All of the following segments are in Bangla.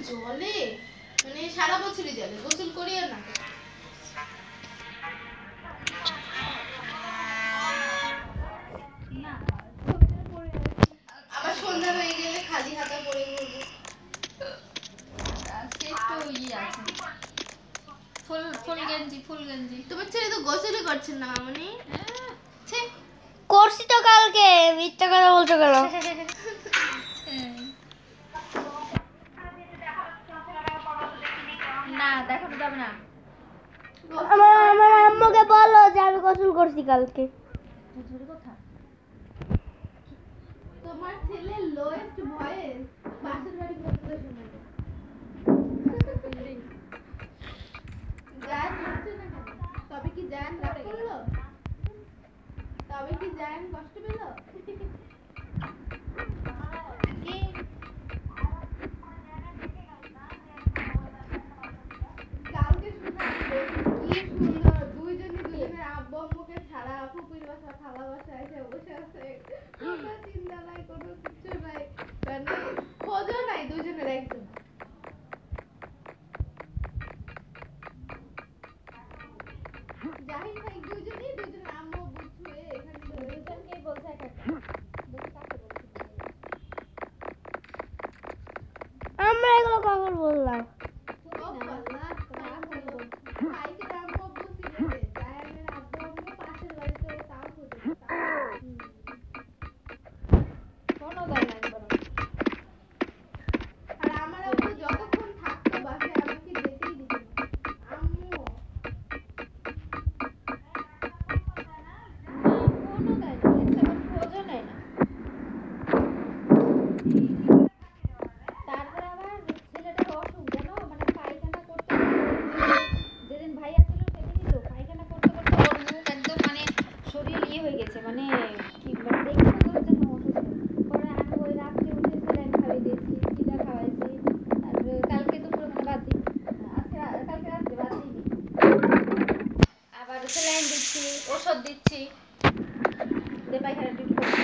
জলে মানে সারা বছরই জলে গোসল করিও না। আবার সন্ধ্যা হয়ে গেলে খালি হাতে পরে ঘুরবো। আজকে একটু আছে ফুল গেঞ্জি। তোমার ছেলে তো গোসলই করছেন না মামনি। করছি তো কালকে, মিথ্যা কথা বলছো কেন? না দেখানো যাবে না। আমার আম্মুকে বলো যে আমি গোসল করছি কালকে। তোমার ছেলে লোয়েস্ট ভয়েস পাশের বাড়ি পর্যন্ত শোনা যায়। জান হচ্ছে না কেন? তবে কি জান রাগ করলো? তবে কি জান কষ্ট পেল? কালকে শোনা কি সুন্দর দুইজনের আব্বু আম্মুকে ছাড়া ফুপির বাসা খালা বাসা এসে বসে আছে। কোনো চিন্তা নাই, কোনো কিছু নাই, মানে খোঁজও নাই দুজনের একজন। জাহিদ ভাই দুজনের আম্মু বুঝবে এখানে দুজনকেই বলছে এক একটা। আমরা এগুলো কখন বললাম? ওষুধ দিচ্ছি পায়খানা ডিউটি করছি।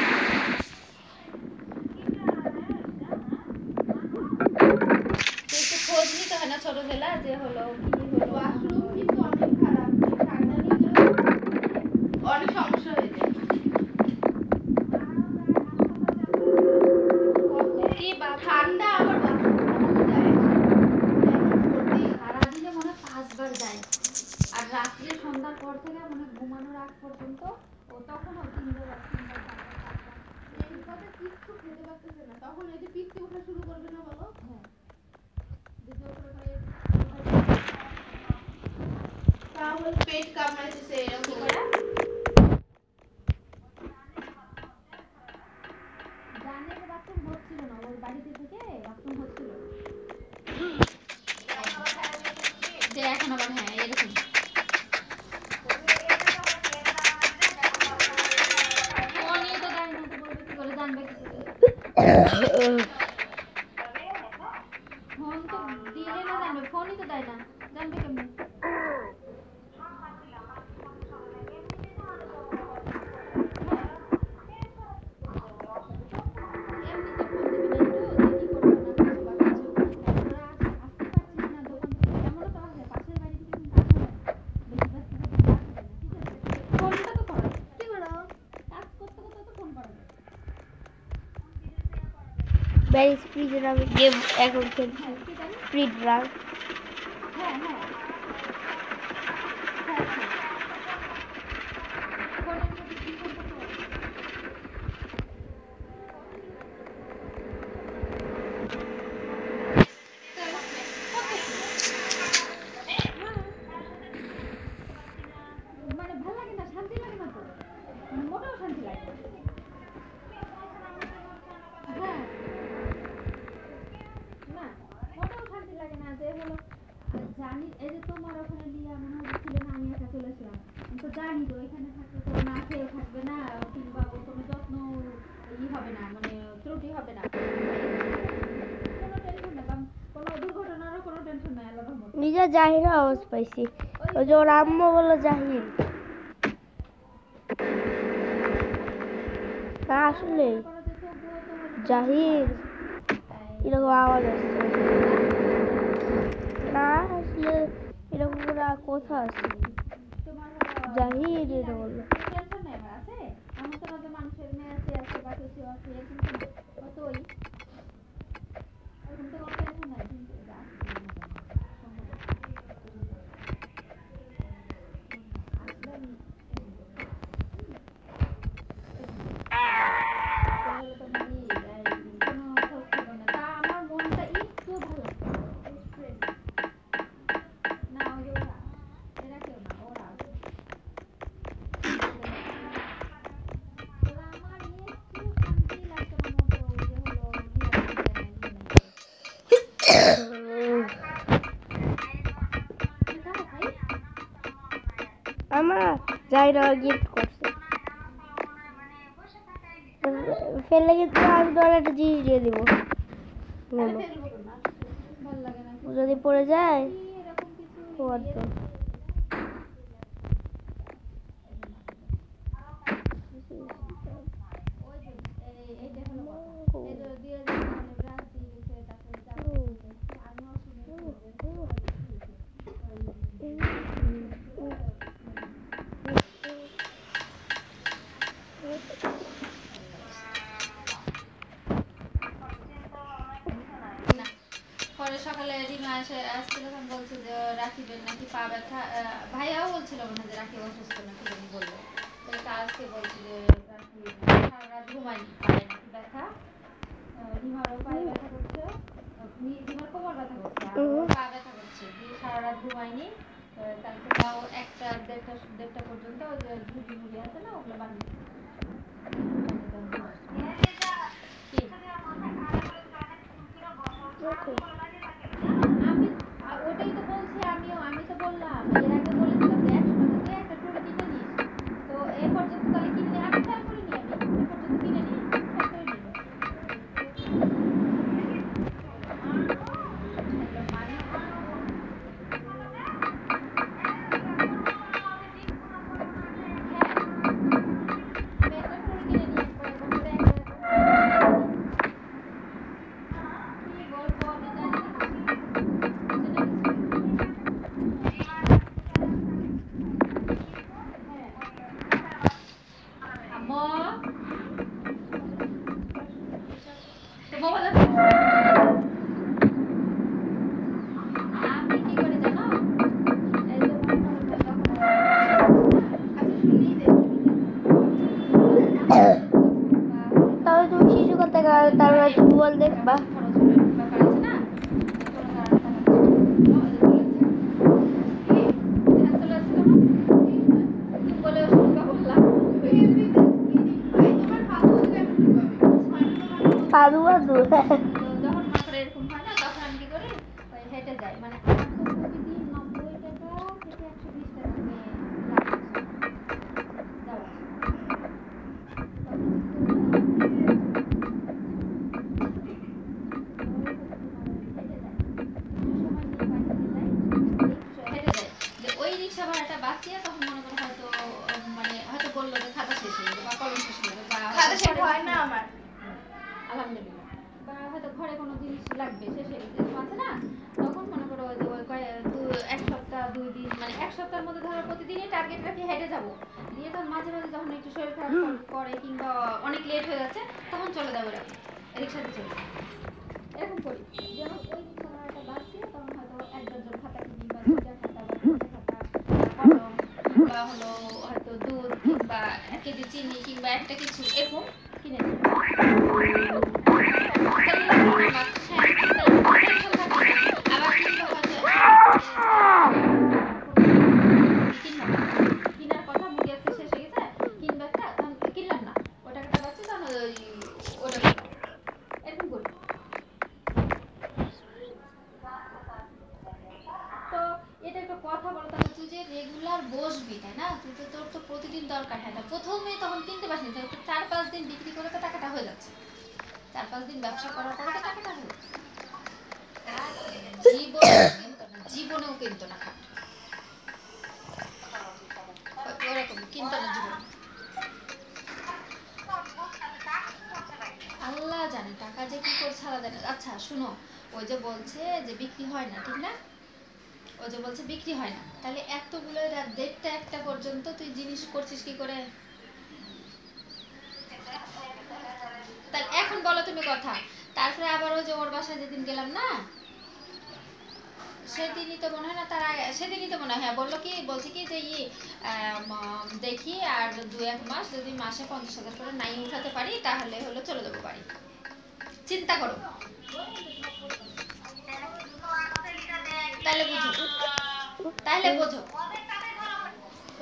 একটু খোঁজ নিতে হয় না ছোটবেলা যে হলো কি হলো। ওয়াশরুম কিন্তু অনেক খারাপ, অনেক সমস্যা হয়ে যায়। কি বা ঠান্ডা আবার সারাদিনে মনে 5 বার যায়, আর রাত্রে সন্ধ্যার পর থেকে মানে ঘুমানোর আগ পর্যন্ত ও তখনও 3 বার কিচ্ছু খেতে পারতেছে না। তখন এই যে পিচ্ছি ওঠা শুরু করবে না বলো? হ্যাঁ, তাহলে পেট কামড়াইতেছে এরকম করা। জানের বাথরুম হচ্ছিল না, ওর বাড়িতে থেকে বাথরুম হচ্ছিল যে এখন আবার হ্যাঁ এরকম ফোনই তো দেয় না, তো বলবে কি করে জানবে কি করে? ফোন তো দিলে না জানবে, ফোনই তো দেয় না, জানবে কেমন? ব্যারি স্পিডের আমি গেম এখন খেলছি, স্পিড রান। হ্যাঁ হ্যাঁ মানে ভালো লাগে না, শান্তি লাগে না তো, মানে মোটেও শান্তি লাগে না। হ্যাঁ না মোটেও শান্তি লাগে না যে হলো জানি এই যে তোমার ওখানে লিয়া মনে হয় ছিল না, আমি একা চলে আসলাম, আমি তো জানি তো এখানে থাকতে তো না খেয়ে থাকবে না, কিংবা ওর কোনো যত্ন হবে না, মানে ত্রুটি হবে না, কোনো টেনশন না, কোনো দুর্ঘটনারও কোনো টেনশন নাই আল্লাহর রহমতে। নিজে জাহিরা আওয়াজ পাইছি, ওই যে ওর আম্মু বললো জাহির, আসলে জাহির এরকম আওয়াজ আসছে। কথা আছে তোমার জাহিদ এটা বললো টেনশন নেই আমার আছে এমন তো না যে মানুষের মেয়ে আছে বা কিছু আছে এরকম তো না হয়তো ওই এরকম তো কোনো টেনশন নাই কিন্তু এটা আমার মনটা একটু ভালো না ওই যে ওরা এরা কেউ না ওরা আছে ওরা আমার একটু শান্তি লাগছে না মতো ওই যে হলো আমার জাহিরা গিফট করছে ফেলে কিন্তু আমি তোমার একটা জিনিস দিয়ে দিব নেবো। ভালো লাগে না যদি পড়ে যায় এরকম কিছু তোমার তো ওই যে এইটা হলো কথা এই যে দিয়ে মানে ব্রাশ দিয়ে গেছে তারপরে চাপ দিয়েছে আমিও পরে সকালে রিমা আসছিল তখন বলছে যে রাখিবেন নাকি পা ব্যথা ভাইয়াও বলছিল মনে হয় যে রাখি অসুস্থ নাকি জানি বললো তো আজকে বলছে যে রাখি সারা রাত ঘুমায়নি পায়ে নাকি ব্যথা রিমারও পায়ে ব্যথা করছে রিমার কোমর ব্যথা করছে আর ওর পা ব্যথা করছে দিয়ে সারা রাত ঘুমায়নি তারপরে তাও একটা দেড়টা পর্যন্ত ওই যে ঝুড়ি মুড়ি আছে না ওগুলো বানিয়ে আমি ওটাই তো বলছি আমি তো বললাম এর আগে বলেছিলাম যে 100 টাকা দিয়ে একটা টুরি কিনে নিস তো এ পর্যন্ত তাহলে কিনে আমি খেয়াল করিনি আমি এ পর্যন্ত কিনে নিই খেয়াল করিনি তাহলে তুমি শিশু কথা তারপরে ফুটবল দেখবা পাদু পাদু যখন মনে করে এরকম হয় না তখন আমি কি করি ওই হেঁটে যাই মানে আমার তো প্রতিদিন 90 টাকা থেকে 120 টাকা আমি লাভ ওই রিক্সা ভাড়াটা বাঁচিয়ে তখন মনে করো হয়তো মানে হয়তো বললো যে খাতা শেষ হয়ে যাবে বা কলম শেষ হয়ে যাবে বা খাতা শেষ হয় না আমার আলহামদুলিল্লাহ বা হয়তো ঘরে কোনো জিনিস লাগবে শেষে এরকম আছে না তখন মনে করো যে ওই এক সপ্তাহ 2 দিন মানে এক সপ্তাহের মধ্যে ধরো প্রতিদিনই টার্গেট রাখি হেঁটে যাবো দিয়ে তখন মাঝে মাঝে যখন একটু শরীর খারাপ করে কিংবা অনেক লেট হয়ে যাচ্ছে তখন চলে যাবো রিক্সাতে চলে এরকম করি যেমন ওই রিক্সা ভাড়াটা বাঁচিয়ে তখন হয়তো 1-2 খাতা কিনি বা 2টা খাতা বা 3টে খাতা কলম কিংবা হলো হয়তো দুধ কিংবা 1 কেজি চিনি কিংবা একটা কিছু এরকম কিনে নিই কিনার কথা মুখে একটা শেষ হয়ে গেছে কিনবে একটা কিনলাম না ওই টাকাটা বাঁচছে তখন ওটা এরকম করি তো এটা একটা কথা বলো তাহলে তুই যে রেগুলার বসবি তাই না তুই তো তোর তো প্রতিদিন দরকার হ্যাঁ প্রথমে তখন কিনতে পারছিস না 4-5 দিন বিক্রি করে তো টাকাটা হয়ে যাচ্ছে 4-5 দিন ব্যবসা করার পরে তো টাকাটা হয়ে যাচ্ছে জীবনেও কিনতো না খাট ওরকম কিনতো না জীবনে আল্লাহ জানে টাকা যে কি করছে আল্লাহ জানে আচ্ছা শুনো ওই যে বলছে যে বিক্রি হয় না ঠিক না ও যে বলছে বিক্রি হয় না, তাহলে এতগুলো রাত 1:30টা 1টা পর্যন্ত তুই জিনিস করছিস কি করে? তাহলে এখন বলো তুমি কথা। তারপরে আবার ওই যে ওর বাসায় যেদিন গেলাম না, সেদিনই তো মনে হয় না, সেদিনই তো মনে হয়, হ্যাঁ বললো কি, বলছে কি যে দেখি আর 2-1 মাস যদি মাসে 50,000 করে নাই উঠাতে পারি তাহলে হলো চলে যাবো বাড়ি। চিন্তা করো, তাহলে বুঝো, তাহলে বোঝো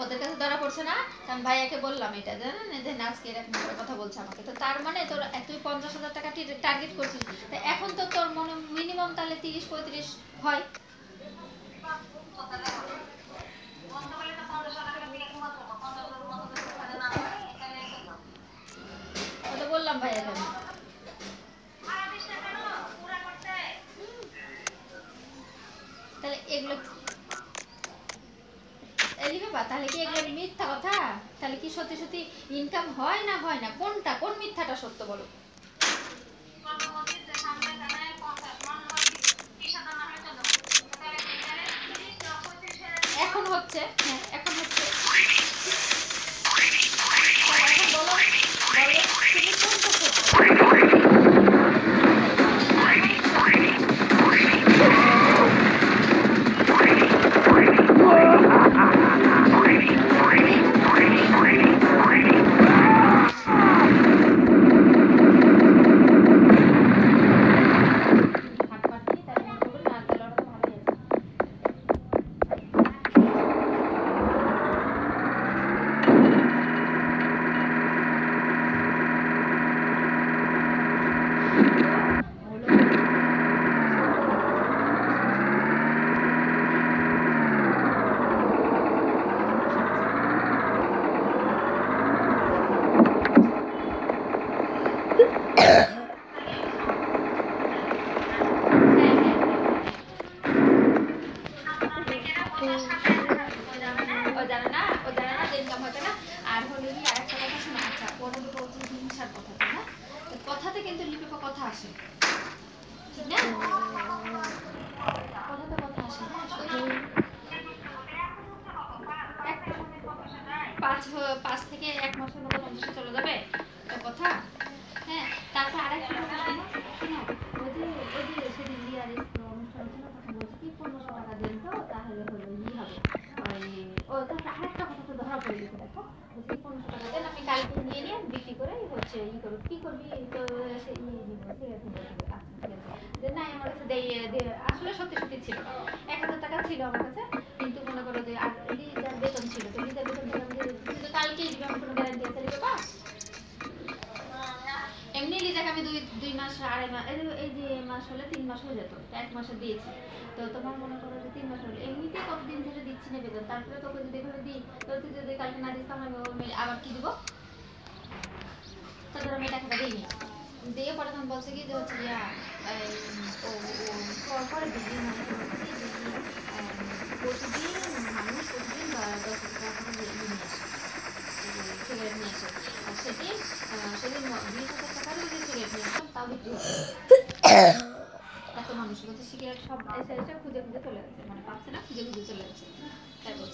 ওদের কাছে ধরা পড়ছে না। আমি ভাইয়াকে বললাম এটা, জানেন যে আজকে এরকম করে কথা বলছে আমাকে, তো তার মানে তোর তুই 50,000 টাকা টার্গেট করছিস, তা এখন তো তোর মনে মিনিমাম তাহলে 30-35 হয়। ওটা বললাম ভাইয়াকে আমি। তাহলে এগুলো বাবা, তাহলে কি এগুলো মিথ্যা কথা? তাহলে কি সত্যি সত্যি ইনকাম হয় না হয় না, কোনটা কোন মিথ্যাটা সত্য বলো? এখন হচ্ছে, হ্যাঁ এখন হচ্ছে, এখন বলো বলো তুমি কোনটা সত্য? কথাতে কিন্তু লিপিপা কথা আসে, ঠিক না? কথাতে কথা আসে, পাঁচ থেকে 1 মাসের মতো 50 চলে যাবে একটা কথা। হ্যাঁ, তারপর আরেকটা কথা শোনো, ওই যে সেদিন লিয়ার অনুষ্ঠান ছিল, তখন বলছি কি 1500 টাকা দেন তো তাহলে হলো হবে। ও তারপর আরেকটা কথা তো ধরা পড়ে গেছে, দেখো বলছি 1500 টাকা দেন, আমি কালকে নিয়ে নিয়ে বিক্রি করে হচ্ছে করো, কি করবি তো সে নিব, ঠিক আছে যে না আমার কাছে আসলে সত্যি সত্যি ছিল 1000 টাকা ছিল আমার কাছে, কিন্তু মনে করো যে আর লিজার বেতন ছিল, তো লিজার বেতন দিলাম যে কিন্তু কালকেই দিবে, আমি কোনো গ্যারান্টি আছে লিখে এমনি লিজাকে আমি 2 মাস 2.5 মাস এই যে মাস হলে 3 মাস হয়ে যেত, 1 মাসে দিয়েছি। তো তোমার মনে করো যে 3 মাস হলে এমনিতেই কতদিন ধরে দিচ্ছি না বেতন, তারপরে তোকে যদি এভাবে দিই, তো তুই যদি কালকে না দিস তো আমার আবার কি দিব? তো ধর আমি টাকাটা দিইনি, দিয়ে পরে তখন বলছে কি যে হচ্ছে পরে দিদি মানে প্রতিদিন মানুষ প্রতিদিন 10 টাকা করে নিয়ে আসে, সিগারেট নিয়ে আসে, আর সেদিন 20,000 টাকার যদি সিগারেট নিয়ে আসতাম তাও বিক্রি হবে। এত মানুষ বলছে সিগারেট সব এসে এসে খুঁজে খুঁজে চলে যাচ্ছে, মানে পাচ্ছে না, খুঁজে খুঁজে চলে যাচ্ছে, তাই বলছে।